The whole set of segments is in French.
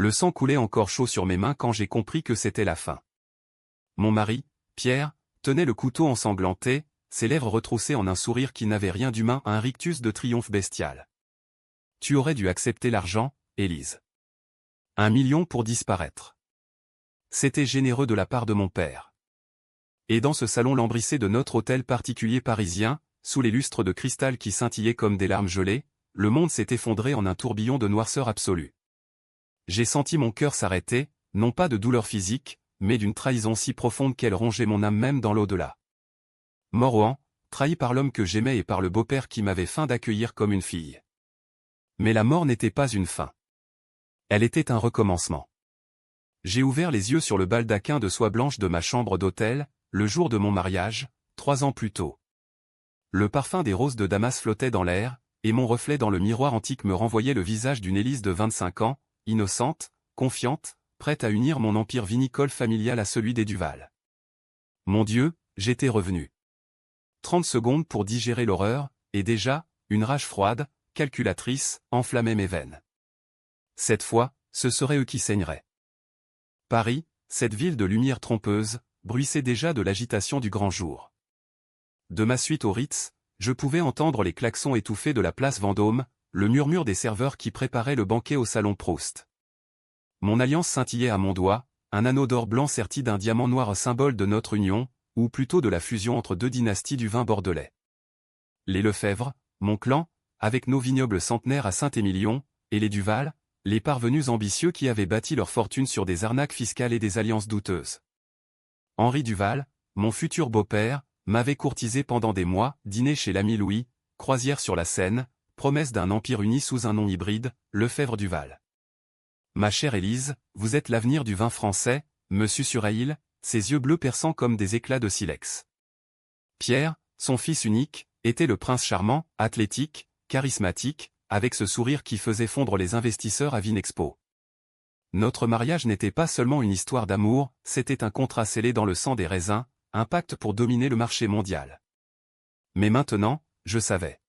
Le sang coulait encore chaud sur mes mains quand j'ai compris que c'était la fin. Mon mari, Pierre, tenait le couteau ensanglanté, ses lèvres retroussées en un sourire qui n'avait rien d'humain, un rictus de triomphe bestial. Tu aurais dû accepter l'argent, Élise. 1 million pour disparaître. C'était généreux de la part de mon père. Et dans ce salon lambrissé de notre hôtel particulier parisien, sous les lustres de cristal qui scintillaient comme des larmes gelées, le monde s'est effondré en un tourbillon de noirceur absolue. J'ai senti mon cœur s'arrêter, non pas de douleur physique, mais d'une trahison si profonde qu'elle rongeait mon âme même dans l'au-delà. Mort, trahi par l'homme que j'aimais et par le beau-père qui m'avait feint d'accueillir comme une fille. Mais la mort n'était pas une fin. Elle était un recommencement. J'ai ouvert les yeux sur le baldaquin de soie blanche de ma chambre d'hôtel, le jour de mon mariage, 3 ans plus tôt. Le parfum des roses de Damas flottait dans l'air, et mon reflet dans le miroir antique me renvoyait le visage d'une Élise de 25 ans, innocente, confiante, prête à unir mon empire vinicole familial à celui des Duval. Mon Dieu, j'étais revenu. 30 secondes pour digérer l'horreur, et déjà, une rage froide, calculatrice, enflammait mes veines. Cette fois, ce seraient eux qui saigneraient. Paris, cette ville de lumière trompeuse, bruissait déjà de l'agitation du grand jour. De ma suite au Ritz, je pouvais entendre les klaxons étouffés de la place Vendôme, le murmure des serveurs qui préparaient le banquet au salon Proust. Mon alliance scintillait à mon doigt, un anneau d'or blanc serti d'un diamant noir symbole de notre union, ou plutôt de la fusion entre 2 dynasties du vin bordelais. Les Lefebvre, mon clan, avec nos vignobles centenaires à Saint-Émilion, et les Duval, les parvenus ambitieux qui avaient bâti leur fortune sur des arnaques fiscales et des alliances douteuses. Henri Duval, mon futur beau-père, m'avait courtisé pendant des mois, dîner chez l'ami Louis, croisière sur la Seine, promesse d'un empire uni sous un nom hybride, Lefebvre-Duval. Ma chère Élise, vous êtes l'avenir du vin français, me susurra-t-il, ses yeux bleus perçants comme des éclats de silex. Pierre, son fils unique, était le prince charmant, athlétique, charismatique, avec ce sourire qui faisait fondre les investisseurs à Vinexpo. Notre mariage n'était pas seulement une histoire d'amour, c'était un contrat scellé dans le sang des raisins, un pacte pour dominer le marché mondial. Mais maintenant, je savais.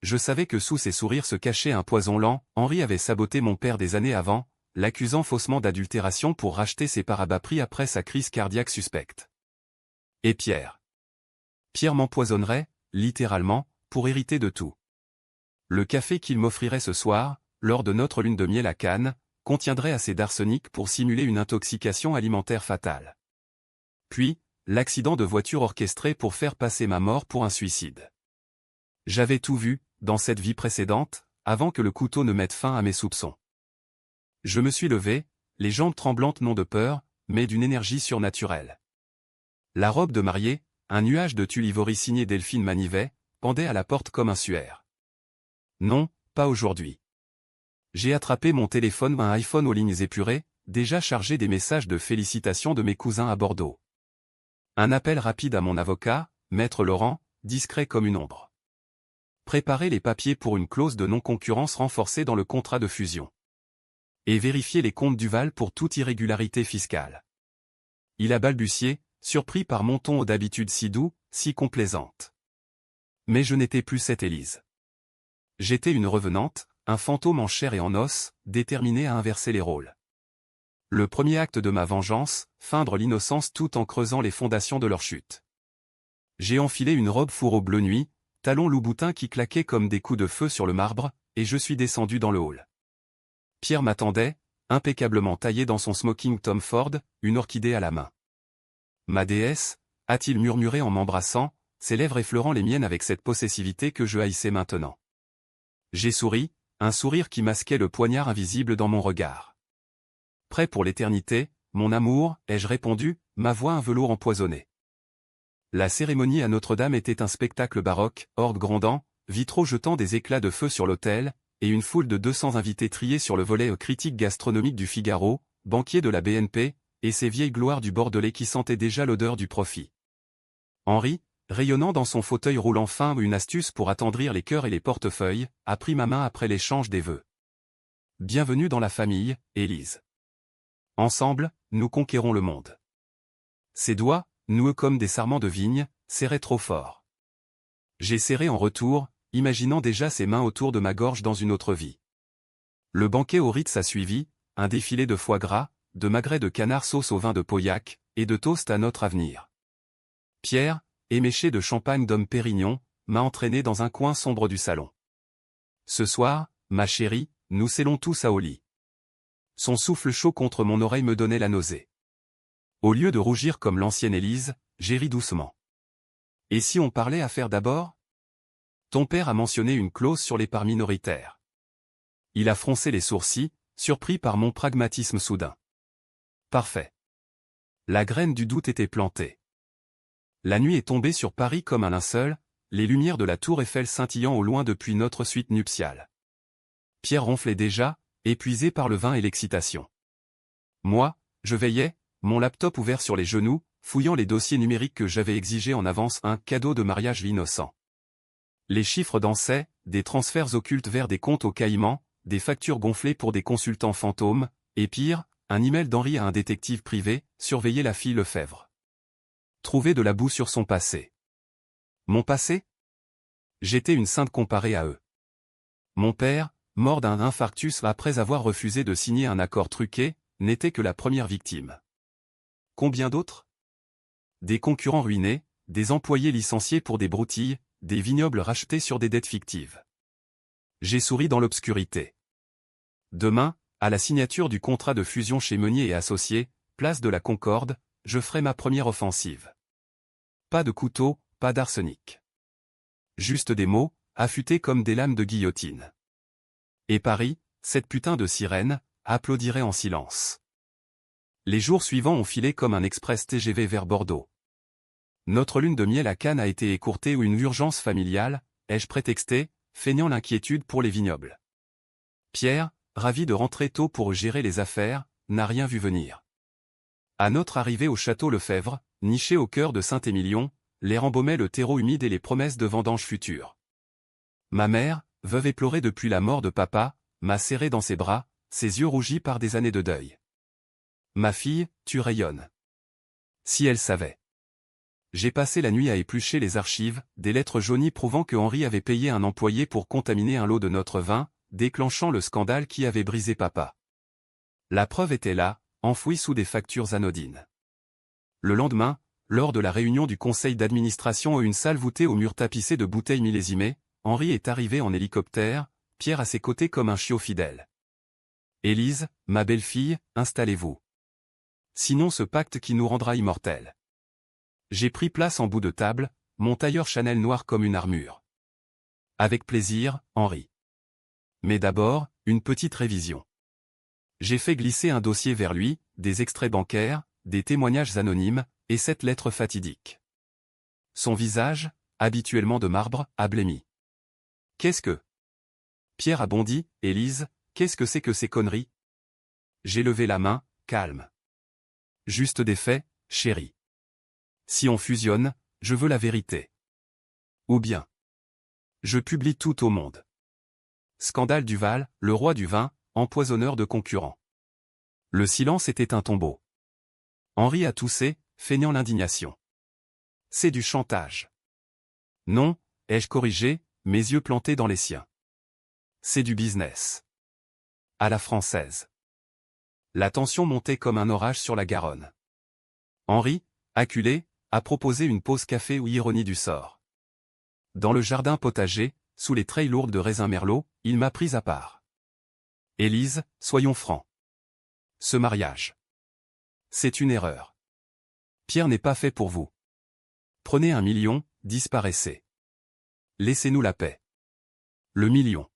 Je savais que sous ces sourires se cachait un poison lent. Henri avait saboté mon père des années avant, l'accusant faussement d'adultération pour racheter ses parts à bas prix après sa crise cardiaque suspecte. Et Pierre. Pierre m'empoisonnerait, littéralement, pour hériter de tout. Le café qu'il m'offrirait ce soir, lors de notre lune de miel à Cannes, contiendrait assez d'arsenic pour simuler une intoxication alimentaire fatale. Puis, l'accident de voiture orchestré pour faire passer ma mort pour un suicide. J'avais tout vu, dans cette vie précédente, avant que le couteau ne mette fin à mes soupçons. Je me suis levé, les jambes tremblantes non de peur, mais d'une énergie surnaturelle. La robe de mariée, un nuage de tulle ivory signé Delphine Manivet, pendait à la porte comme un suaire. Non, pas aujourd'hui. J'ai attrapé mon téléphone, un iPhone aux lignes épurées, déjà chargé des messages de félicitations de mes cousins à Bordeaux. Un appel rapide à mon avocat, Maître Laurent, discret comme une ombre. Préparer les papiers pour une clause de non-concurrence renforcée dans le contrat de fusion. Et vérifier les comptes Duval pour toute irrégularité fiscale. Il a balbutié, surpris par mon ton d'habitude si doux, si complaisante. Mais je n'étais plus cette Élise. J'étais une revenante, un fantôme en chair et en os, déterminé à inverser les rôles. Le premier acte de ma vengeance, feindre l'innocence tout en creusant les fondations de leur chute. J'ai enfilé une robe fourreau bleu nuit, talons loup-boutin qui claquaient comme des coups de feu sur le marbre, et je suis descendu dans le hall. Pierre m'attendait, impeccablement taillé dans son smoking Tom Ford, une orchidée à la main. Ma déesse, a-t-il murmuré en m'embrassant, ses lèvres effleurant les miennes avec cette possessivité que je haïssais maintenant. J'ai souri, un sourire qui masquait le poignard invisible dans mon regard. Prêt pour l'éternité, mon amour, ai-je répondu, ma voix un velours empoisonné. La cérémonie à Notre-Dame était un spectacle baroque, orgue grondant, vitraux jetant des éclats de feu sur l'autel, et une foule de 200 invités triés sur le volet critique gastronomique du Figaro, banquier de la BNP, et ces vieilles gloires du Bordelais qui sentaient déjà l'odeur du profit. Henri, rayonnant dans son fauteuil roulant fin une astuce pour attendrir les cœurs et les portefeuilles, a pris ma main après l'échange des vœux. Bienvenue dans la famille, Élise. Ensemble, nous conquérons le monde. Ses doigts, noueux comme des sarments de vigne, serraient trop fort. J'ai serré en retour, imaginant déjà ses mains autour de ma gorge dans une autre vie. Le banquet au Ritz a suivi, un défilé de foie gras, de magrets de canard sauce au vin de Pauillac, et de toast à notre avenir. Pierre, éméché de champagne d'homme Pérignon, m'a entraîné dans un coin sombre du salon. Ce soir, ma chérie, nous scellons tous à au lit. Son souffle chaud contre mon oreille me donnait la nausée. Au lieu de rougir comme l'ancienne Élise, j'ai ri doucement. Et si on parlait affaires d'abord? Ton père a mentionné une clause sur les parts minoritaires. Il a froncé les sourcils, surpris par mon pragmatisme soudain. Parfait. La graine du doute était plantée. La nuit est tombée sur Paris comme un linceul, les lumières de la tour Eiffel scintillant au loin depuis notre suite nuptiale. Pierre ronflait déjà, épuisé par le vin et l'excitation. Moi, je veillais, mon laptop ouvert sur les genoux, fouillant les dossiers numériques que j'avais exigés en avance, un cadeau de mariage innocent. Les chiffres dansaient, des transferts occultes vers des comptes au Caïmans, des factures gonflées pour des consultants fantômes, et pire, un email d'Henri à un détective privé, surveiller la fille Lefebvre. Trouver de la boue sur son passé. Mon passé? J'étais une sainte comparée à eux. Mon père, mort d'un infarctus après avoir refusé de signer un accord truqué, n'était que la première victime. Combien d'autres? Des concurrents ruinés, des employés licenciés pour des broutilles, des vignobles rachetés sur des dettes fictives. J'ai souri dans l'obscurité. Demain, à la signature du contrat de fusion chez Meunier et Associés, place de la Concorde, je ferai ma première offensive. Pas de couteau, pas d'arsenic. Juste des mots, affûtés comme des lames de guillotine. Et Paris, cette putain de sirène, applaudirait en silence. Les jours suivants ont filé comme un express TGV vers Bordeaux. Notre lune de miel à Cannes a été écourtée ou une urgence familiale, ai-je prétexté, feignant l'inquiétude pour les vignobles. Pierre, ravi de rentrer tôt pour gérer les affaires, n'a rien vu venir. À notre arrivée au château Lefebvre, niché au cœur de Saint-Émilion, l'air embaumait le terreau humide et les promesses de vendanges futures. Ma mère, veuve éplorée depuis la mort de papa, m'a serré dans ses bras, ses yeux rougis par des années de deuil. Ma fille, tu rayonnes. Si elle savait. J'ai passé la nuit à éplucher les archives, des lettres jaunies prouvant que Henri avait payé un employé pour contaminer un lot de notre vin, déclenchant le scandale qui avait brisé papa. La preuve était là, enfouie sous des factures anodines. Le lendemain, lors de la réunion du conseil d'administration à une salle voûtée aux murs tapissés de bouteilles millésimées, Henri est arrivé en hélicoptère, Pierre à ses côtés comme un chiot fidèle. Élise, ma belle-fille, installez-vous. Sinon ce pacte qui nous rendra immortels. J'ai pris place en bout de table, mon tailleur Chanel noir comme une armure. Avec plaisir, Henri. Mais d'abord, une petite révision. J'ai fait glisser un dossier vers lui, des extraits bancaires, des témoignages anonymes, et cette lettre fatidique. Son visage, habituellement de marbre, a blêmi. Qu'est-ce que... Pierre a bondi, Élise, qu'est-ce que c'est que ces conneries? J'ai levé la main, calme. Juste des faits, chérie. Si on fusionne, je veux la vérité. Ou bien. Je publie tout au monde. Scandale Duval, le roi du vin, empoisonneur de concurrents. Le silence était un tombeau. Henri a toussé, feignant l'indignation. C'est du chantage. Non, ai-je corrigé, mes yeux plantés dans les siens. C'est du business. À la française. La tension montait comme un orage sur la Garonne. Henri, acculé, a proposé une pause café ou ironie du sort. Dans le jardin potager, sous les treilles lourdes de raisin merlot, il m'a pris à part. Élise, soyons francs. Ce mariage. C'est une erreur. Pierre n'est pas fait pour vous. Prenez 1 million, disparaissez. Laissez-nous la paix. Le million.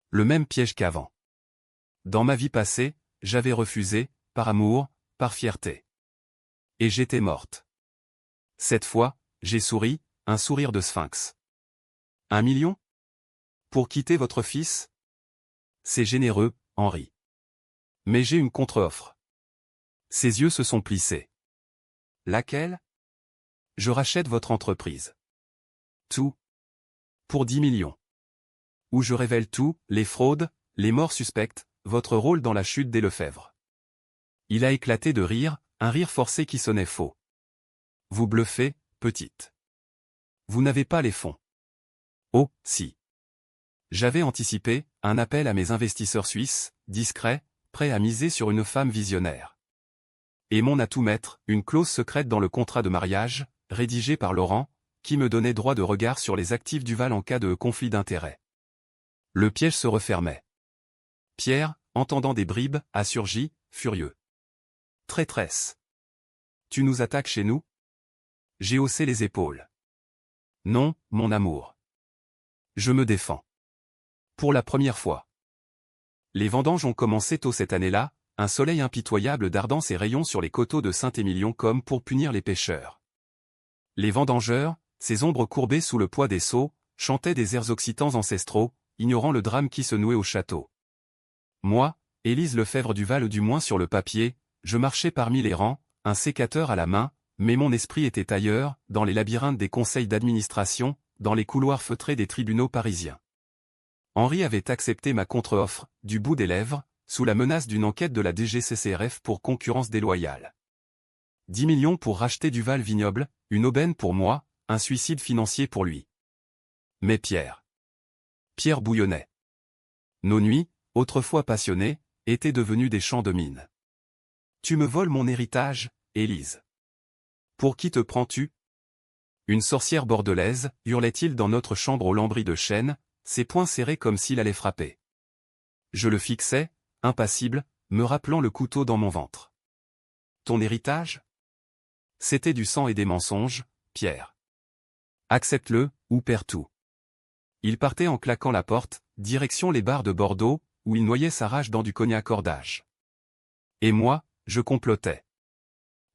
Le même piège qu'avant. Dans ma vie passée, j'avais refusé, par amour, par fierté. Et j'étais morte. Cette fois, j'ai souri, un sourire de sphinx. 1 million? Pour quitter votre fils? C'est généreux, Henri. Mais j'ai une contre-offre. Ses yeux se sont plissés. Laquelle? Je rachète votre entreprise. Tout. Pour 10 millions. Où je révèle tout, les fraudes, les morts suspectes, votre rôle dans la chute des Lefebvre. Il a éclaté de rire, un rire forcé qui sonnait faux. Vous bluffez, petite. Vous n'avez pas les fonds. Oh, si. J'avais anticipé, un appel à mes investisseurs suisses, discrets, prêt à miser sur une femme visionnaire. Et mon à tout mettre, une clause secrète dans le contrat de mariage, rédigé par Laurent, qui me donnait droit de regard sur les actifs Duval en cas de conflit d'intérêts. Le piège se refermait. Pierre, entendant des bribes, a surgi, furieux. Traîtresse. Tu nous attaques chez nous? J'ai haussé les épaules. Non, mon amour. Je me défends. Pour la première fois. Les vendanges ont commencé tôt cette année-là, un soleil impitoyable dardant ses rayons sur les coteaux de Saint-Émilion comme pour punir les pêcheurs. Les vendangeurs, ces ombres courbées sous le poids des seaux, chantaient des airs occitans ancestraux, ignorant le drame qui se nouait au château. Moi, Élise Lefebvre Duval du moins sur le papier, je marchais parmi les rangs, un sécateur à la main, mais mon esprit était ailleurs, dans les labyrinthes des conseils d'administration, dans les couloirs feutrés des tribunaux parisiens. Henri avait accepté ma contre-offre, du bout des lèvres, sous la menace d'une enquête de la DGCCRF pour concurrence déloyale. 10 millions pour racheter Duval Vignoble, une aubaine pour moi, un suicide financier pour lui. Mais Pierre bouillonnait. Nos nuits, autrefois passionnées, étaient devenues des champs de mine. Tu me voles mon héritage, Élise. Pour qui te prends-tu? Une sorcière bordelaise, hurlait-il dans notre chambre au lambris de chêne, ses poings serrés comme s'il allait frapper. Je le fixais, impassible, me rappelant le couteau dans mon ventre. Ton héritage? C'était du sang et des mensonges, Pierre. Accepte-le, ou perds tout. Il partait en claquant la porte, direction les bars de Bordeaux, où il noyait sa rage dans du cognac cordage. Et moi, je complotais.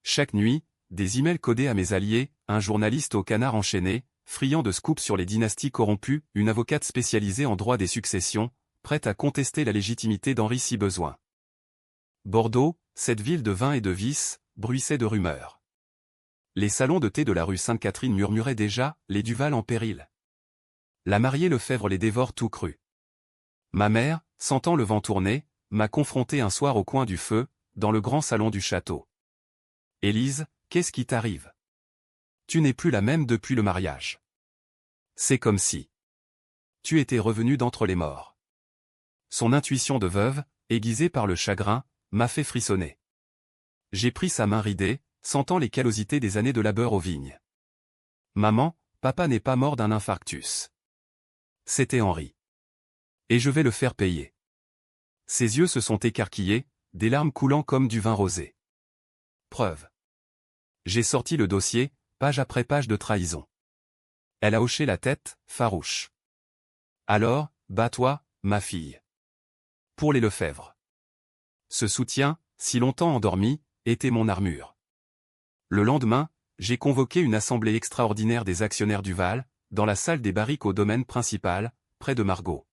Chaque nuit, des emails codés à mes alliés, un journaliste au canard enchaîné, friand de scoops sur les dynasties corrompues, une avocate spécialisée en droit des successions, prête à contester la légitimité d'Henri si besoin. Bordeaux, cette ville de vin et de vices, bruissait de rumeurs. Les salons de thé de la rue Sainte-Catherine murmuraient déjà, les Duval en péril. La mariée Lefebvre les dévore tout cru. Ma mère, sentant le vent tourner, m'a confronté un soir au coin du feu, dans le grand salon du château. Élise, qu'est-ce qui t'arrive? Tu n'es plus la même depuis le mariage. C'est comme si tu étais revenue d'entre les morts. Son intuition de veuve, aiguisée par le chagrin, m'a fait frissonner. J'ai pris sa main ridée, sentant les callosités des années de labeur aux vignes. Maman, papa n'est pas mort d'un infarctus. C'était Henri. Et je vais le faire payer. Ses yeux se sont écarquillés, des larmes coulant comme du vin rosé. Preuve. J'ai sorti le dossier, page après page de trahison. Elle a hoché la tête, farouche. Alors, bats-toi, ma fille. Pour les Lefebvre. Ce soutien, si longtemps endormi, était mon armure. Le lendemain, j'ai convoqué une assemblée extraordinaire des actionnaires Duval, dans la salle des barriques au domaine principal, près de Margaux.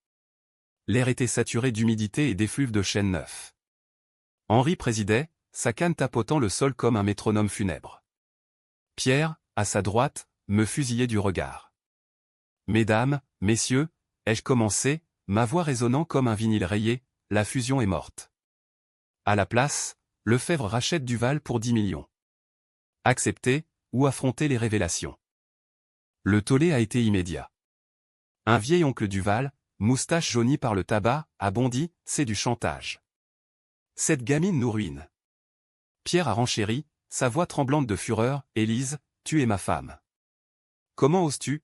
L'air était saturé d'humidité et d'effluves de chêne neuf. Henri présidait, sa canne tapotant le sol comme un métronome funèbre. Pierre, à sa droite, me fusillait du regard. Mesdames, messieurs, ai-je commencé, ma voix résonnant comme un vinyle rayé, la fusion est morte. À la place, Lefebvre rachète Duval pour 10 millions. Accepter, ou affronter les révélations. Le tollé a été immédiat. Un vieil oncle Duval, moustache jaunie par le tabac, a bondi, c'est du chantage. Cette gamine nous ruine. Pierre a renchéri, sa voix tremblante de fureur, Élise, tu es ma femme. Comment oses-tu?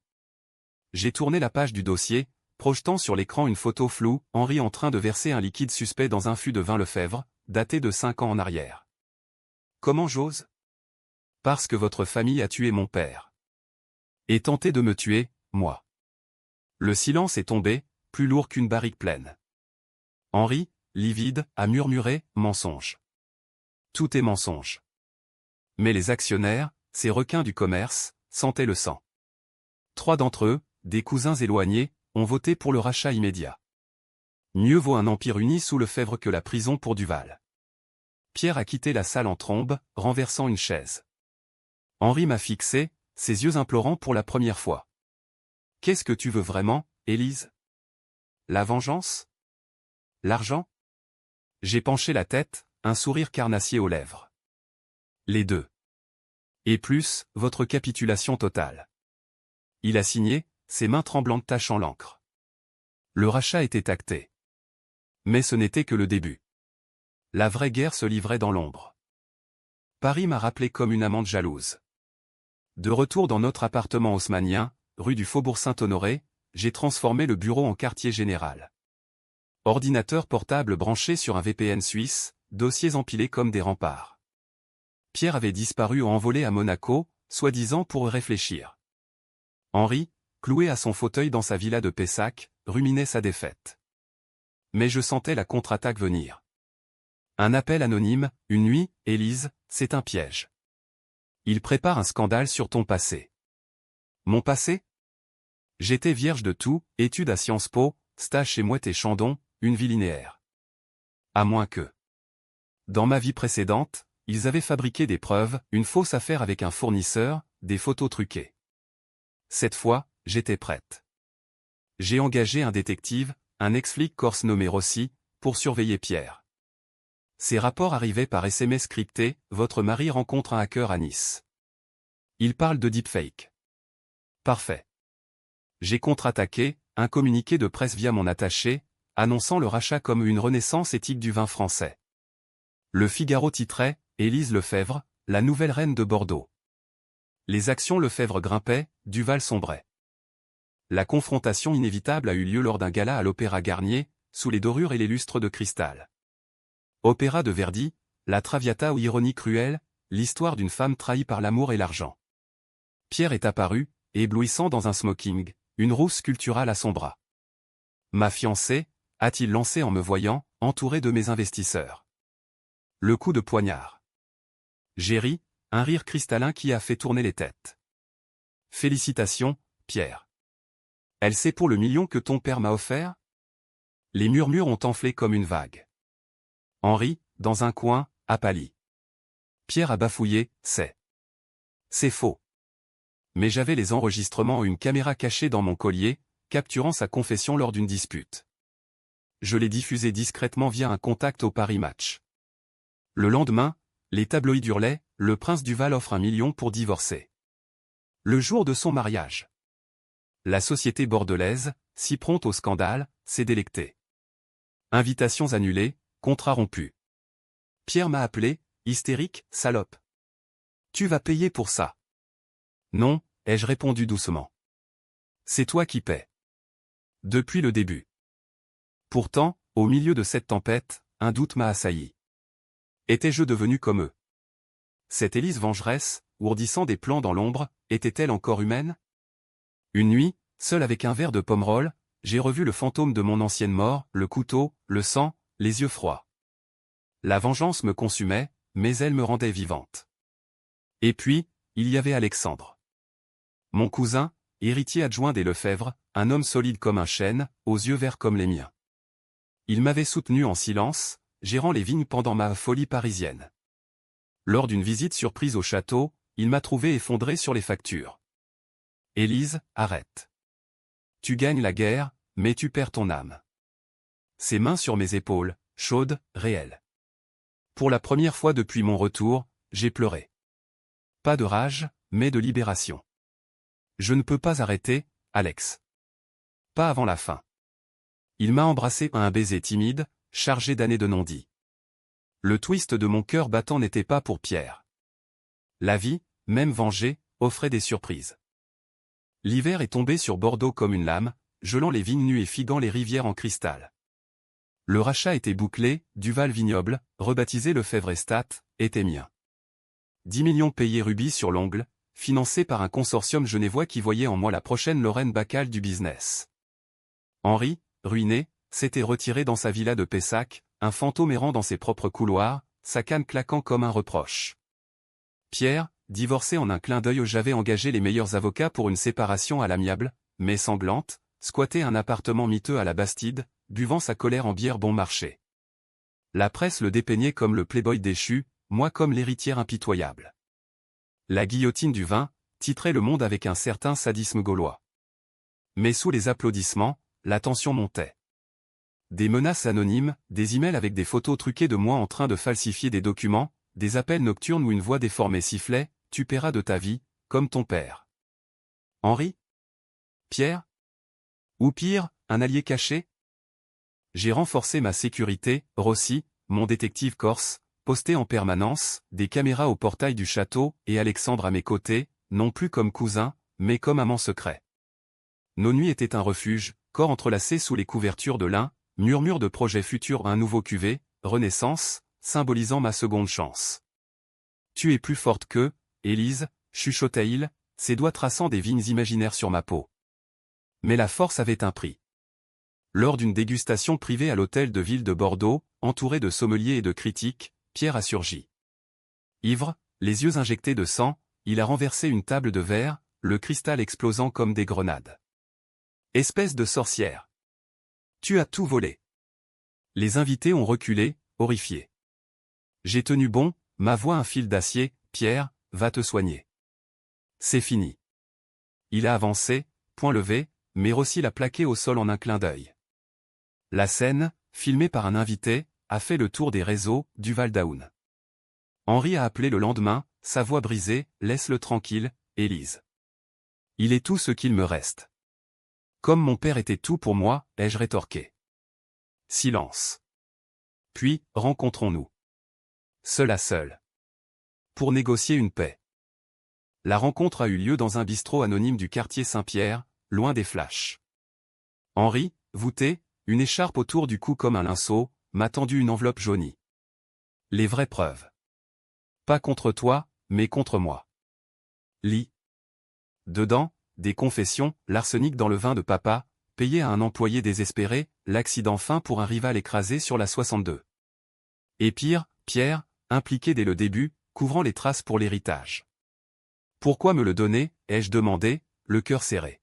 J'ai tourné la page du dossier, projetant sur l'écran une photo floue, Henri en train de verser un liquide suspect dans un fût de vin Lefebvre, daté de 5 ans en arrière. Comment j'ose? Parce que votre famille a tué mon père. Et tenté de me tuer, moi. Le silence est tombé, plus lourd qu'une barrique pleine. Henri, livide, a murmuré, mensonge. Tout est mensonge. Mais les actionnaires, ces requins du commerce, sentaient le sang. 3 d'entre eux, des cousins éloignés, ont voté pour le rachat immédiat. Mieux vaut un empire uni sous Lefebvre que la prison pour Duval. Pierre a quitté la salle en trombe, renversant une chaise. Henri m'a fixé, ses yeux implorants pour la première fois. Qu'est-ce que tu veux vraiment, Élise? La vengeance? L'argent? J'ai penché la tête, un sourire carnassier aux lèvres. Les deux. Et plus, votre capitulation totale. Il a signé, ses mains tremblantes tachant l'encre. Le rachat était acté. Mais ce n'était que le début. La vraie guerre se livrait dans l'ombre. Paris m'a rappelé comme une amante jalouse. De retour dans notre appartement haussmannien, rue du Faubourg Saint-Honoré, j'ai transformé le bureau en quartier général. Ordinateur portable branché sur un VPN suisse, dossiers empilés comme des remparts. Pierre avait disparu ou envolé à Monaco, soi-disant pour réfléchir. Henri, cloué à son fauteuil dans sa villa de Pessac, ruminait sa défaite. Mais je sentais la contre-attaque venir. Un appel anonyme, une nuit, Élise, c'est un piège. Il prépare un scandale sur ton passé. Mon passé? J'étais vierge de tout, études à Sciences Po, stage chez Mouette et Chandon, une vie linéaire. À moins que. Dans ma vie précédente, ils avaient fabriqué des preuves, une fausse affaire avec un fournisseur, des photos truquées. Cette fois, j'étais prête. J'ai engagé un détective, un ex-flic corse nommé Rossi, pour surveiller Pierre. Ces rapports arrivaient par SMS crypté, votre mari rencontre un hacker à Nice. Il parle de deepfake. Parfait. J'ai contre-attaqué, un communiqué de presse via mon attaché, annonçant le rachat comme une renaissance éthique du vin français. Le Figaro titrait, Élise Lefebvre, la nouvelle reine de Bordeaux. Les actions Lefebvre grimpaient, Duval sombrait. La confrontation inévitable a eu lieu lors d'un gala à l'Opéra Garnier, sous les dorures et les lustres de cristal. Opéra de Verdi, la Traviata ou ironie cruelle, l'histoire d'une femme trahie par l'amour et l'argent. Pierre est apparu, éblouissant dans un smoking, une rousse sculpturale à son bras. Ma fiancée, a-t-il lancé en me voyant, entouré de mes investisseurs. Le coup de poignard. J'ai ri, un rire cristallin qui a fait tourner les têtes. Félicitations, Pierre. Elle sait pour le million que ton père m'a offert? Les murmures ont enflé comme une vague. Henri, dans un coin, a pâli. Pierre a bafouillé, c'est faux. Mais j'avais les enregistrements ou une caméra cachée dans mon collier, capturant sa confession lors d'une dispute. Je l'ai diffusé discrètement via un contact au Paris Match. Le lendemain, les tabloïds hurlaient, le prince Duval offre 1 million pour divorcer. Le jour de son mariage. La société bordelaise, si prompte au scandale, s'est délectée. Invitations annulées, contrat rompu. Pierre m'a appelé, hystérique, salope. Tu vas payer pour ça. Non, ai-je répondu doucement. C'est toi qui paies. Depuis le début. Pourtant, au milieu de cette tempête, un doute m'a assailli. Étais-je devenu comme eux? Cette Élise vengeresse, ourdissant des plans dans l'ombre, était-elle encore humaine? Une nuit, seul avec un verre de Pomerol, j'ai revu le fantôme de mon ancienne mort, le couteau, le sang, les yeux froids. La vengeance me consumait, mais elle me rendait vivante. Et puis, il y avait Alexandre. Mon cousin, héritier adjoint des Lefebvre, un homme solide comme un chêne, aux yeux verts comme les miens. Il m'avait soutenu en silence, gérant les vignes pendant ma folie parisienne. Lors d'une visite surprise au château, il m'a trouvé effondré sur les factures. Élise, arrête. Tu gagnes la guerre, mais tu perds ton âme. Ses mains sur mes épaules, chaudes, réelles. Pour la première fois depuis mon retour, j'ai pleuré. Pas de rage, mais de libération. Je ne peux pas arrêter, Alex. Pas avant la fin. Il m'a embrassé un baiser timide, chargé d'années de non-dits. Le twist de mon cœur battant n'était pas pour Pierre. La vie, même vengée, offrait des surprises. L'hiver est tombé sur Bordeaux comme une lame, gelant les vignes nues et figuant les rivières en cristal. Le rachat était bouclé, Duval Vignoble, rebaptisé Lefebvre Estat, était mien. 10 millions payés rubis sur l'ongle, financé par un consortium genevois qui voyait en moi la prochaine Lorraine Bacal du business. Henri, ruiné, s'était retiré dans sa villa de Pessac, un fantôme errant dans ses propres couloirs, sa canne claquant comme un reproche. Pierre, divorcé en un clin d'œil, j'avais engagé les meilleurs avocats pour une séparation à l'amiable, mais sanglante, squattait un appartement miteux à la Bastide, buvant sa colère en bière bon marché. La presse le dépeignait comme le playboy déchu, moi comme l'héritière impitoyable. La guillotine du vin, titrait Le Monde avec un certain sadisme gaulois. Mais sous les applaudissements, la tension montait. Des menaces anonymes, des emails avec des photos truquées de moi en train de falsifier des documents, des appels nocturnes où une voix déformée sifflait, tu paieras de ta vie, comme ton père. Henri? Pierre? Ou pire, un allié caché? J'ai renforcé ma sécurité, Rossi, mon détective corse, posté en permanence, des caméras au portail du château, et Alexandre à mes côtés, non plus comme cousin, mais comme amant secret. Nos nuits étaient un refuge, corps entrelacés sous les couvertures de lin, murmure de projets futurs, un nouveau cuvée, Renaissance, symbolisant ma seconde chance. Tu es plus forte que, Élise, chuchota-il, ses doigts traçant des vignes imaginaires sur ma peau. Mais la force avait un prix. Lors d'une dégustation privée à l'hôtel de ville de Bordeaux, entouré de sommeliers et de critiques, Pierre a surgi. Ivre, les yeux injectés de sang, il a renversé une table de verre, le cristal explosant comme des grenades. Espèce de sorcière. Tu as tout volé. Les invités ont reculé, horrifiés. J'ai tenu bon, ma voix un fil d'acier, Pierre, va te soigner. C'est fini. Il a avancé, poing levé, mais Rossi l'a plaqué au sol en un clin d'œil. La scène, filmée par un invité, a fait le tour des réseaux, du Val-d'Aoun. Henri a appelé le lendemain, sa voix brisée, laisse-le tranquille, Élise. Il est tout ce qu'il me reste. Comme mon père était tout pour moi, ai-je rétorqué. Silence. Puis, rencontrons-nous. Seul à seul. Pour négocier une paix. La rencontre a eu lieu dans un bistrot anonyme du quartier Saint-Pierre, loin des flashs. Henri, voûté, une écharpe autour du cou comme un linceau, m'a tendu une enveloppe jaunie. Les vraies preuves. Pas contre toi, mais contre moi. Lis. Dedans, des confessions, l'arsenic dans le vin de papa, payé à un employé désespéré, l'accident fin pour un rival écrasé sur la 62. Et pire, Pierre, impliqué dès le début, couvrant les traces pour l'héritage. Pourquoi me le donner, ai-je demandé, le cœur serré.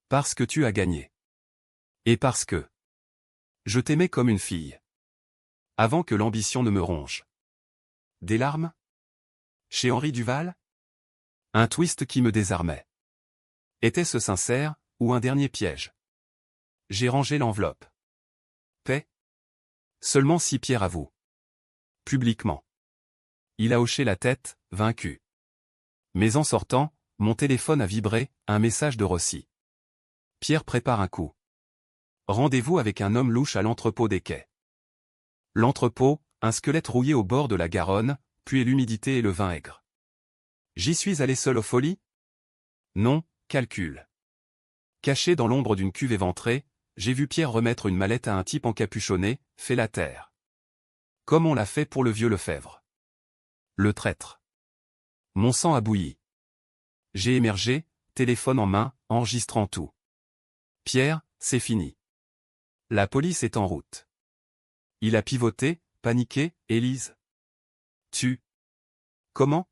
Parce que tu as gagné. Et parce que je t'aimais comme une fille. Avant que l'ambition ne me ronge. Des larmes? Chez Henri Duval? Un twist qui me désarmait. Était-ce sincère, ou un dernier piège? J'ai rangé l'enveloppe. Paix? Seulement si Pierre avoue. Publiquement. Il a hoché la tête, vaincu. Mais en sortant, mon téléphone a vibré, un message de Rossi. Pierre prépare un coup. Rendez-vous avec un homme louche à l'entrepôt des quais. L'entrepôt, un squelette rouillé au bord de la Garonne, puis l'humidité et le vin aigre. J'y suis allé seul aux folies? Non, calcul. Caché dans l'ombre d'une cuve éventrée, j'ai vu Pierre remettre une mallette à un type encapuchonné, fait la terre. Comme on l'a fait pour le vieux Lefebvre. Le traître. Mon sang a bouilli. J'ai émergé, téléphone en main, enregistrant tout. Pierre, c'est fini. La police est en route. Il a pivoté, paniqué, Élise. Tu. Comment?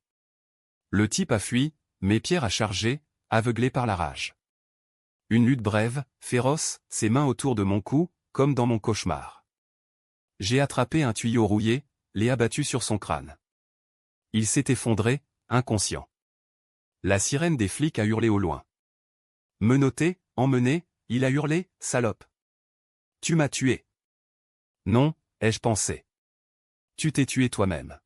Le type a fui, mais Pierre a chargé, aveuglé par la rage. Une lutte brève, féroce, ses mains autour de mon cou, comme dans mon cauchemar. J'ai attrapé un tuyau rouillé, l'ai abattu sur son crâne. Il s'est effondré, inconscient. La sirène des flics a hurlé au loin. Menotté, emmené, il a hurlé, salope. Tu m'as tué. Non, ai-je pensé. Tu t'es tué toi-même.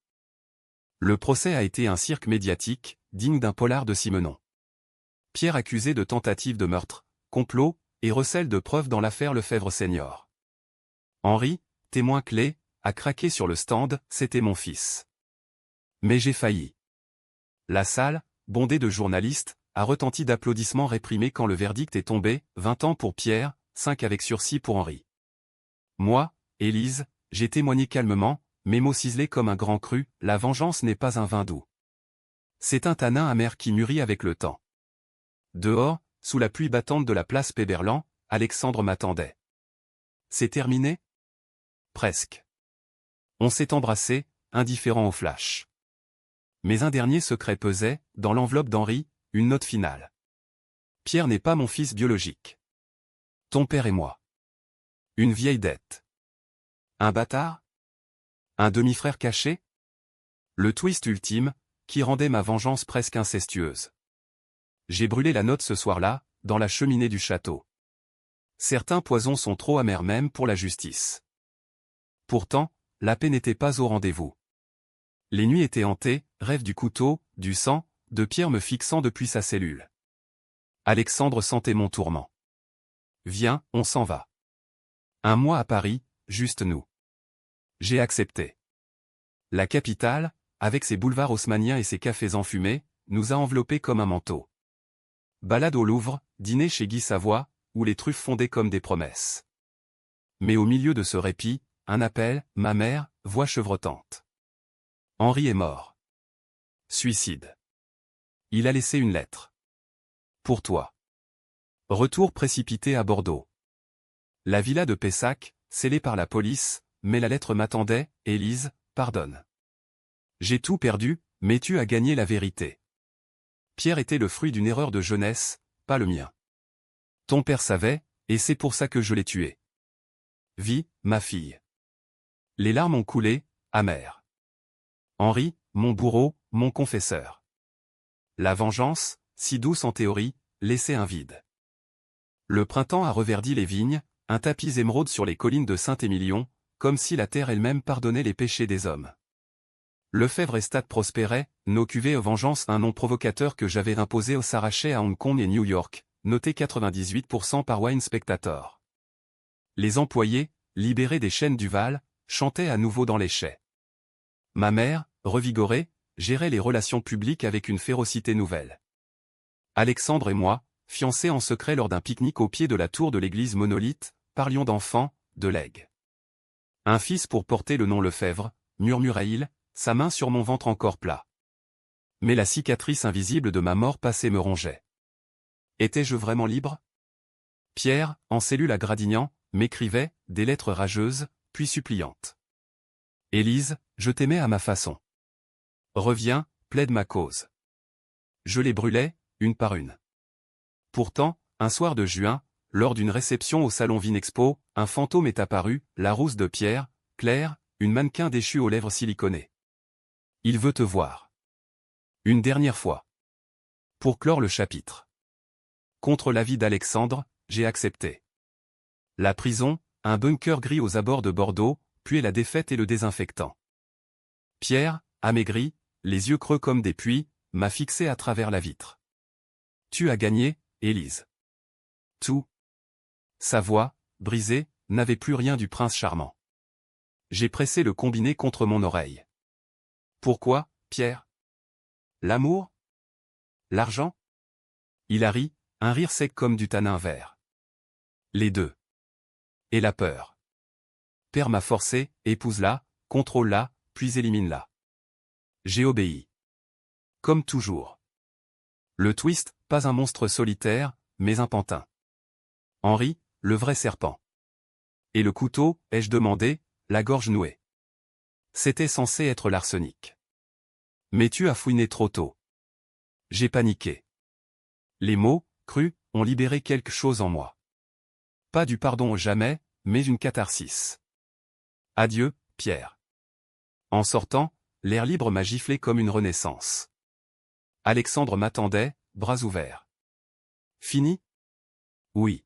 Le procès a été un cirque médiatique, digne d'un polar de Simenon. Pierre accusé de tentative de meurtre, complot, et recel de preuves dans l'affaire Lefebvre Senior. Henri, témoin clé, a craqué sur le stand, c'était mon fils. Mais j'ai failli. La salle, bondée de journalistes, a retenti d'applaudissements réprimés quand le verdict est tombé, 20 ans pour Pierre, 5 avec sursis pour Henri. Moi, Élise, j'ai témoigné calmement, mes mots ciselés comme un grand cru, la vengeance n'est pas un vin doux. C'est un tanin amer qui mûrit avec le temps. Dehors, sous la pluie battante de la place Péberlan, Alexandre m'attendait. C'est terminé? Presque. On s'est embrassé, indifférent au flash. Mais un dernier secret pesait, dans l'enveloppe d'Henri, une note finale. Pierre n'est pas mon fils biologique. Ton père et moi. Une vieille dette. Un bâtard? Un demi-frère caché? Le twist ultime, qui rendait ma vengeance presque incestueuse. J'ai brûlé la note ce soir-là, dans la cheminée du château. Certains poisons sont trop amers même pour la justice. Pourtant, la paix n'était pas au rendez-vous. Les nuits étaient hantées, rêve du couteau, du sang, de Pierre me fixant depuis sa cellule. Alexandre sentait mon tourment. Viens, on s'en va. Un mois à Paris, juste nous. J'ai accepté. La capitale, avec ses boulevards haussmanniens et ses cafés enfumés, nous a enveloppés comme un manteau. Balade au Louvre, dîner chez Guy Savoy, où les truffes fondaient comme des promesses. Mais au milieu de ce répit, un appel, ma mère, voix chevrotante. Henri est mort. Suicide. Il a laissé une lettre. Pour toi. Retour précipité à Bordeaux. La villa de Pessac, scellée par la police, mais la lettre m'attendait, Élise, pardonne. J'ai tout perdu, mais tu as gagné la vérité. Pierre était le fruit d'une erreur de jeunesse, pas le mien. Ton père savait, et c'est pour ça que je l'ai tué. Vis, ma fille. Les larmes ont coulé, amères. Henri, mon bourreau, mon confesseur. La vengeance, si douce en théorie, laissait un vide. Le printemps a reverdi les vignes, un tapis émeraude sur les collines de Saint-Émilion, comme si la terre elle-même pardonnait les péchés des hommes. Lefebvre et Stade prospéraient, nos cuvées aux vengeances, un nom provocateur que j'avais imposé au s'arrachait à Hong Kong et New York, noté 98% par Wine Spectator. Les employés, libérés des chaînes du Val, chantaient à nouveau dans les chais. Ma mère, revigorée, gérait les relations publiques avec une férocité nouvelle. Alexandre et moi, fiancés en secret lors d'un pique-nique au pied de la tour de l'église monolithe, parlions d'enfants, de legs. Un fils pour porter le nom Lefebvre, murmura-t-il, sa main sur mon ventre encore plat. Mais la cicatrice invisible de ma mort passée me rongeait. Étais-je vraiment libre? Pierre, en cellule à Gradignan, m'écrivait, des lettres rageuses, puis suppliantes. Élise, je t'aimais à ma façon. Reviens, plaide ma cause. Je les brûlais, une par une. Pourtant, un soir de juin, lors d'une réception au salon Vinexpo, un fantôme est apparu, la rousse de Pierre, Claire, une mannequin déchue aux lèvres siliconées. Il veut te voir. Une dernière fois. Pour clore le chapitre. Contre l'avis d'Alexandre, j'ai accepté. La prison, un bunker gris aux abords de Bordeaux, puis la défaite et le désinfectant. Pierre, amaigri, les yeux creux comme des puits, m'a fixé à travers la vitre. Tu as gagné, Élise. Tout. Sa voix, brisée, n'avait plus rien du prince charmant. J'ai pressé le combiné contre mon oreille. Pourquoi, Pierre? L'amour? L'argent? Il a ri, un rire sec comme du tanin vert. Les deux. Et la peur. Père m'a forcé, épouse-la, contrôle-la, puis élimine-la. J'ai obéi. Comme toujours. Le twist, pas un monstre solitaire, mais un pantin. Henri, le vrai serpent. Et le couteau, ai-je demandé, la gorge nouée. C'était censé être l'arsenic. Mais tu as fouiné trop tôt. J'ai paniqué. Les mots, crus, ont libéré quelque chose en moi. Pas du pardon jamais, mais une catharsis. Adieu, Pierre. En sortant, l'air libre m'a giflé comme une renaissance. Alexandre m'attendait, bras ouverts. Fini? Oui.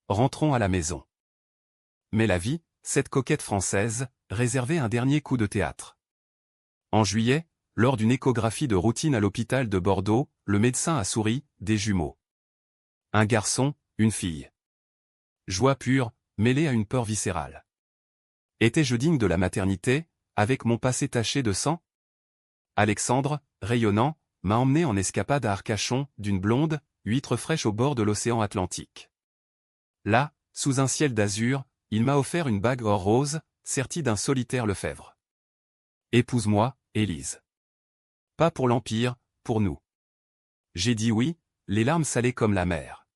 Rentrons à la maison. Mais la vie, cette coquette française, réservait un dernier coup de théâtre. En juillet, lors d'une échographie de routine à l'hôpital de Bordeaux, le médecin a souri, des jumeaux. Un garçon, une fille. Joie pure, mêlée à une peur viscérale. Étais-je digne de la maternité, avec mon passé taché de sang? Alexandre, rayonnant, m'a emmené en escapade à Arcachon, d'une blonde, huître fraîche au bord de l'océan Atlantique. Là, sous un ciel d'azur, il m'a offert une bague or rose, sertie d'un solitaire Lefebvre. Épouse-moi, Élise. Pas pour l'Empire, pour nous. J'ai dit oui, les larmes salées comme la mer.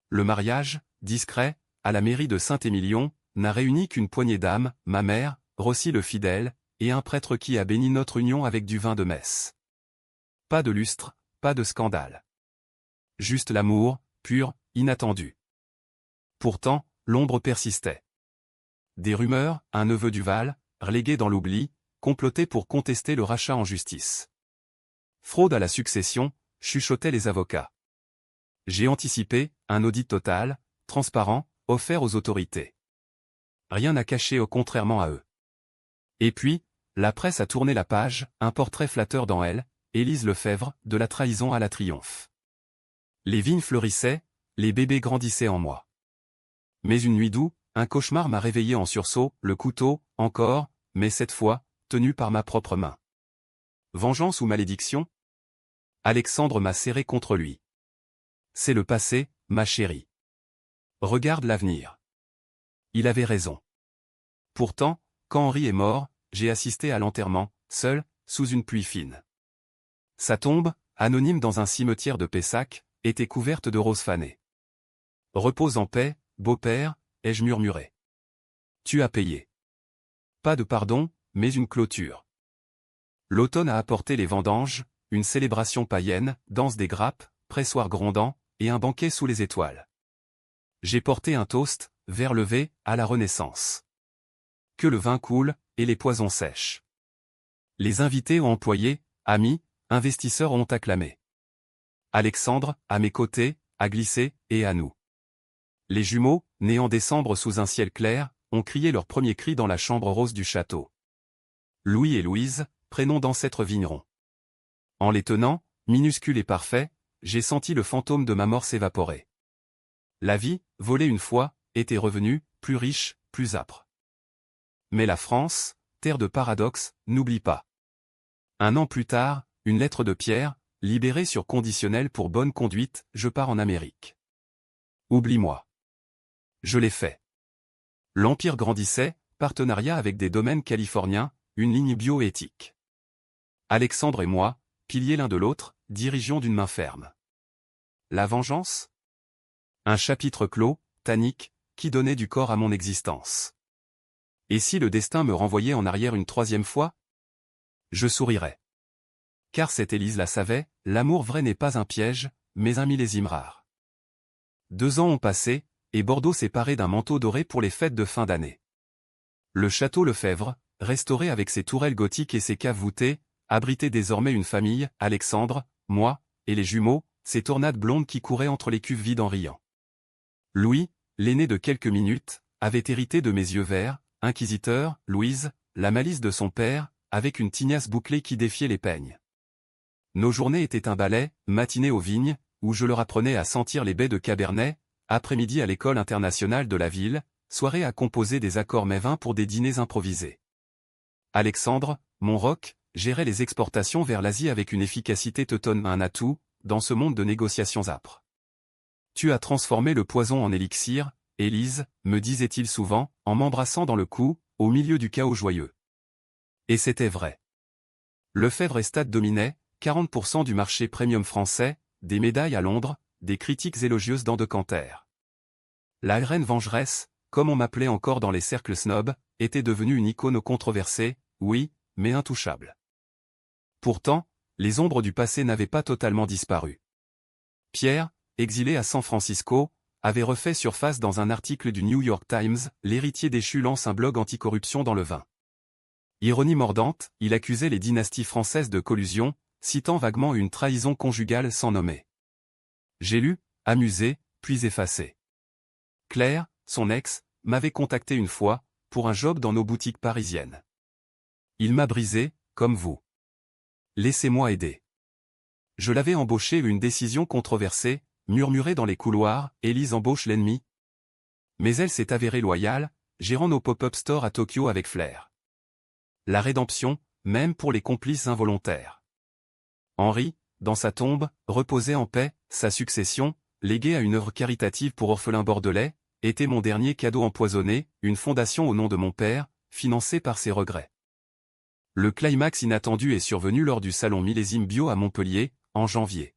Le mariage, discret, à la mairie de Saint-Émilion, n'a réuni qu'une poignée d'âmes, ma mère, Rossi le fidèle, et un prêtre qui a béni notre union avec du vin de messe. Pas de lustre, pas de scandale. Juste l'amour, pur, inattendu. Pourtant, l'ombre persistait. Des rumeurs, un neveu du Val, relégué dans l'oubli, complotait pour contester le rachat en justice. Fraude à la succession, chuchotaient les avocats. J'ai anticipé, un audit total, transparent, offert aux autorités. Rien à cacher contrairement à eux. Et puis, la presse a tourné la page, un portrait flatteur dans elle, Élise Lefebvre, de la trahison à la triomphe. Les vignes fleurissaient, les bébés grandissaient en moi. Mais une nuit d'où, un cauchemar m'a réveillé en sursaut, le couteau, encore, mais cette fois, tenu par ma propre main. Vengeance ou malédiction? Alexandre m'a serré contre lui. C'est le passé, ma chérie. Regarde l'avenir. Il avait raison. Pourtant, quand Henri est mort, j'ai assisté à l'enterrement, seul, sous une pluie fine. Sa tombe, anonyme dans un cimetière de Pessac, était couverte de roses fanées. Repose en paix, beau-père, ai-je murmuré. Tu as payé. Pas de pardon, mais une clôture. L'automne a apporté les vendanges, une célébration païenne, danse des grappes, pressoir grondant, et un banquet sous les étoiles. J'ai porté un toast, verre levé, à la Renaissance. Que le vin coule, et les poisons sèchent. Les invités ont employé, amis, investisseurs ont acclamé. Alexandre, à mes côtés, a glissé, et à nous. Les jumeaux, nés en décembre sous un ciel clair, ont crié leur premier cri dans la chambre rose du château. Louis et Louise, prénoms d'ancêtres vignerons. En les tenant, minuscules et parfaits, j'ai senti le fantôme de ma mort s'évaporer. La vie, volée une fois, était revenue, plus riche, plus âpre. Mais la France, terre de paradoxes, n'oublie pas. Un an plus tard, une lettre de Pierre, libérée sur conditionnel pour bonne conduite, je pars en Amérique. Oublie-moi. Je l'ai fait. L'Empire grandissait, partenariat avec des domaines californiens, une ligne bioéthique. Alexandre et moi, piliers l'un de l'autre, dirigeons d'une main ferme. La vengeance? Un chapitre clos, tannique, qui donnait du corps à mon existence. Et si le destin me renvoyait en arrière une troisième fois? Je sourirais. Car cette Élise la savait, l'amour vrai n'est pas un piège, mais un millésime rare. 2 ans ont passé, et Bordeaux s'est paré d'un manteau doré pour les fêtes de fin d'année. Le château Lefebvre, restauré avec ses tourelles gothiques et ses caves voûtées, abritait désormais une famille, Alexandre, moi, et les jumeaux, ces tornades blondes qui couraient entre les cuves vides en riant. Louis, l'aîné de quelques minutes, avait hérité de mes yeux verts, inquisiteur, Louise, la malice de son père, avec une tignasse bouclée qui défiait les peignes. Nos journées étaient un ballet, matinée aux vignes, où je leur apprenais à sentir les baies de Cabernet, après-midi à l'école internationale de la ville, soirée à composer des accords mets-vins pour des dîners improvisés. Alexandre, mon roc, gérait les exportations vers l'Asie avec une efficacité teutonne, un atout, dans ce monde de négociations âpres. Tu as transformé le poison en élixir, Élise, me disait-il souvent, en m'embrassant dans le cou, au milieu du chaos joyeux. Et c'était vrai. Lefebvre et Stade dominaient, 40% du marché premium français, des médailles à Londres, des critiques élogieuses dans de Canter. La reine vengeresse, comme on m'appelait encore dans les cercles snobs, était devenue une icône controversée, oui, mais intouchable. Pourtant, les ombres du passé n'avaient pas totalement disparu. Pierre, exilé à San Francisco, avait refait surface dans un article du New York Times, l'héritier déchu lance un blog anticorruption dans le vin. Ironie mordante, il accusait les dynasties françaises de collusion, citant vaguement une trahison conjugale sans nommer. J'ai lu, amusé, puis effacé. Claire, son ex, m'avait contacté une fois, pour un job dans nos boutiques parisiennes. Il m'a brisé, comme vous. Laissez-moi aider. Je l'avais embauché, une décision controversée, murmurée dans les couloirs, Élise embauche l'ennemi. Mais elle s'est avérée loyale, gérant nos pop-up stores à Tokyo avec flair. La rédemption, même pour les complices involontaires. Henri, dans sa tombe, reposait en paix, sa succession, léguée à une œuvre caritative pour orphelins bordelais, était mon dernier cadeau empoisonné, une fondation au nom de mon père, financée par ses regrets. Le climax inattendu est survenu lors du salon millésime bio à Montpellier, en janvier.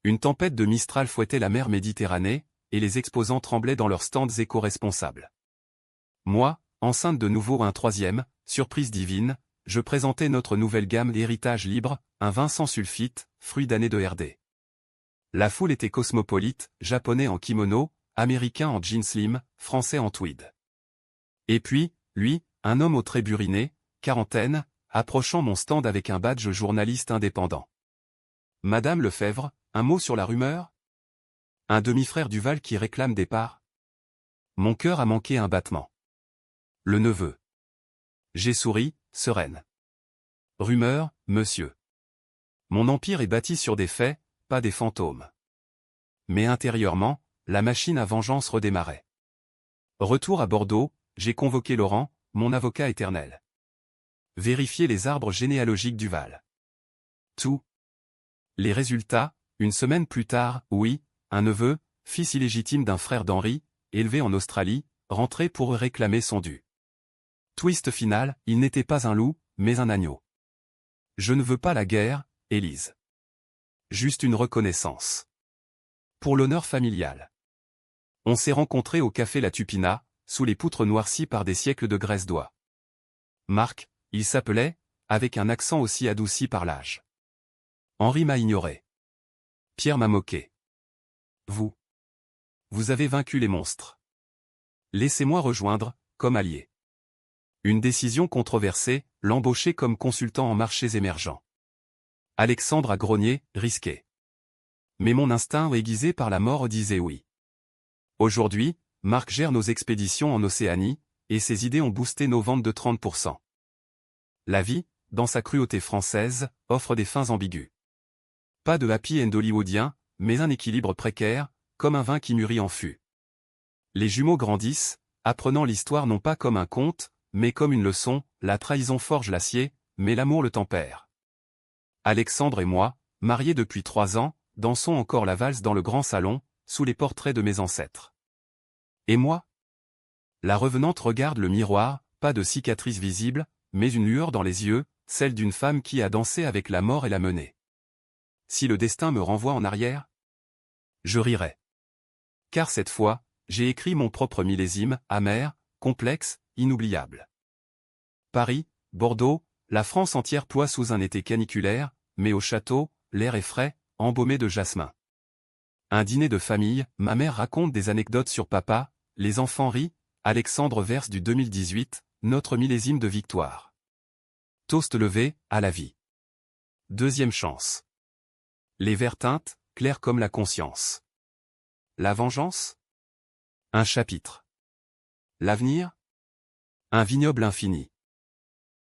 Une tempête de Mistral fouettait la mer Méditerranée, et les exposants tremblaient dans leurs stands éco-responsables. Moi, enceinte de nouveau un troisième, surprise divine, je présentais notre nouvelle gamme Héritage Libre, un vin sans sulfite, fruit d'années de RD. La foule était cosmopolite, japonais en kimono, américain en jeans slim, français en tweed. Et puis, lui, un homme au trait buriné, quarantaine, approchant mon stand avec un badge journaliste indépendant. Madame Lefebvre, un mot sur la rumeur? Un demi-frère Duval qui réclame des parts? Mon cœur a manqué un battement. Le neveu. J'ai souri, sereine. Rumeur, monsieur. Mon empire est bâti sur des faits, pas des fantômes. Mais intérieurement, la machine à vengeance redémarrait. Retour à Bordeaux, j'ai convoqué Laurent, mon avocat éternel. Vérifier les arbres généalogiques du Val. Tout. Les résultats, une semaine plus tard, oui, un neveu, fils illégitime d'un frère d'Henri, élevé en Australie, rentrait pour réclamer son dû. Twist final, il n'était pas un loup, mais un agneau. Je ne veux pas la guerre, Élise. Juste une reconnaissance. Pour l'honneur familial. On s'est rencontrés au café La Tupina, sous les poutres noircies par des siècles de graisse d'oie. Marc, il s'appelait, avec un accent aussi adouci par l'âge. Henri m'a ignoré. Pierre m'a moqué. Vous avez vaincu les monstres. Laissez-moi rejoindre, comme allié. Une décision controversée, l'embaucher comme consultant en marchés émergents. Alexandre a grogné, risqué. Mais mon instinct aiguisé par la mort disait oui. Aujourd'hui, Marc gère nos expéditions en Océanie, et ses idées ont boosté nos ventes de 30%. La vie, dans sa cruauté française, offre des fins ambiguës. Pas de happy end hollywoodien, mais un équilibre précaire, comme un vin qui mûrit en fût. Les jumeaux grandissent, apprenant l'histoire non pas comme un conte, mais comme une leçon, la trahison forge l'acier, mais l'amour le tempère. Alexandre et moi, mariés depuis 3 ans, dansons encore la valse dans le grand salon, sous les portraits de mes ancêtres. Et moi? La revenante regarde le miroir, pas de cicatrice visible, mais une lueur dans les yeux, celle d'une femme qui a dansé avec la mort et l'a menée. Si le destin me renvoie en arrière? Je rirai. Car cette fois, j'ai écrit mon propre millésime, amer, complexe, inoubliable. Paris, Bordeaux, la France entière ploie sous un été caniculaire, mais au château, l'air est frais, embaumé de jasmin. Un dîner de famille, ma mère raconte des anecdotes sur papa, les enfants rient, Alexandre verse du 2018, notre millésime de victoire. Toast levé, à la vie. Deuxième chance. Les verts teintent, clairs comme la conscience. La vengeance? Un chapitre. L'avenir? Un vignoble infini.